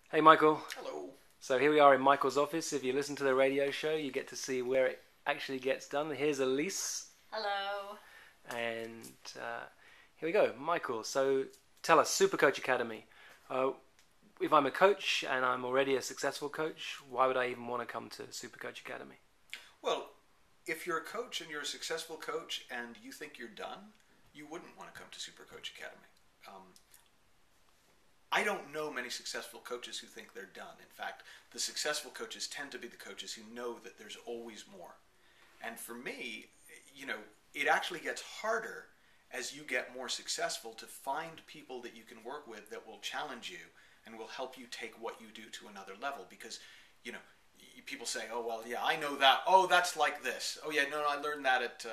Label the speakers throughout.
Speaker 1: Hey Michael.
Speaker 2: Hello.
Speaker 1: So here we are in Michael's office. If you listen to the radio show, you get to see where it actually gets done. Here's Elise,
Speaker 3: Hello.
Speaker 1: and here we go, Michael. So tell us, Supercoach Academy. Uh, if I'm a coach and I'm already a successful coach, why would I even want to come to Supercoach Academy?
Speaker 2: Well, if you're a coach and you're a successful coach and you think you're done, you wouldn't want to come to Supercoach Academy. Um, I don't know many successful coaches who think they're done. In fact, the successful coaches tend to be the coaches who know that there's always more. And for me, it actually gets harder as you get more successful to find people that you can work with that will challenge you and will help you take what you do to another level. Because, you know, people say, oh, well, yeah, I know that. Oh, that's like this. Oh, yeah, no, I learned that at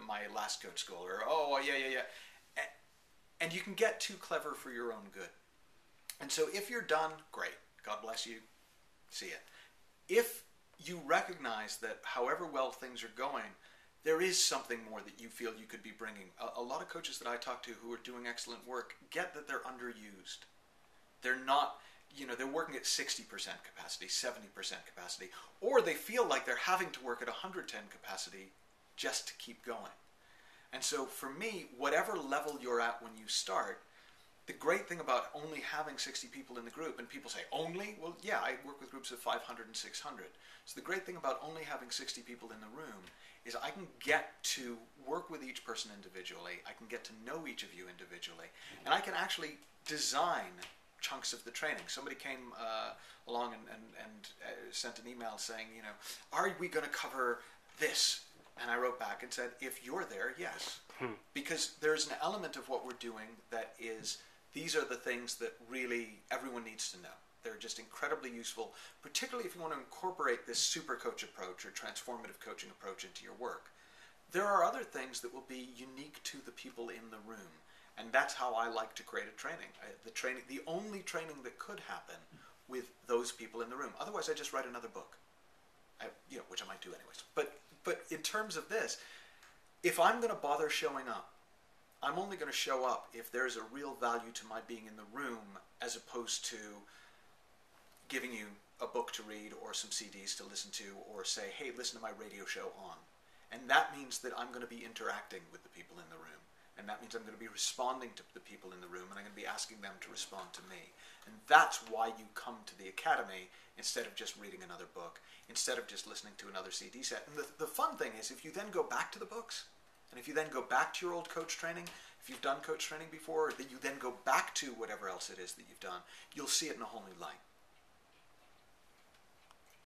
Speaker 2: my last coach school. Or, oh, yeah, yeah, yeah. And you can get too clever for your own good. And so if you're done, great. God bless you. See ya. If you recognize that however well things are going, there is something more that you feel you could be bringing. A lot of coaches that I talk to who are doing excellent work get that they're underused. They're not, they're working at 60% capacity, 70% capacity, or they feel like they're having to work at 110 capacity just to keep going. And so for me, whatever level you're at when you start, the great thing about only having 60 people in the group, and people say, only? Well, yeah, I work with groups of 500 and 600. So the great thing about only having 60 people in the room is I can get to work with each person individually, I can get to know each of you individually, and I can actually design chunks of the training. Somebody came along and sent an email saying, are we going to cover this? And I wrote back and said, if you're there, yes. Because there's an element of what we're doing that is, these are the things that really everyone needs to know. They're just incredibly useful, particularly if you want to incorporate this Supercoach approach or transformative coaching approach into your work. There are other things that will be unique to the people in the room, and that's how I like to create a training. The only training that could happen with those people in the room. Otherwise, I just write another book, which I might do anyways. But in terms of this, if I'm going to bother showing up, I'm only going to show up if there's a real value to my being in the room, as opposed to giving you a book to read or some CDs to listen to, or say, hey, listen to my radio show on. And that means that I'm going to be interacting with the people in the room. And that means I'm going to be responding to the people in the room, and I'm going to be asking them to respond to me. And that's why you come to the Academy instead of just reading another book, instead of just listening to another CD set. And the fun thing is, if you then go back to the books, and if you then go back to your old coach training, if you've done coach training before, or that you then go back to whatever else it is that you've done, you'll see it in a whole new light.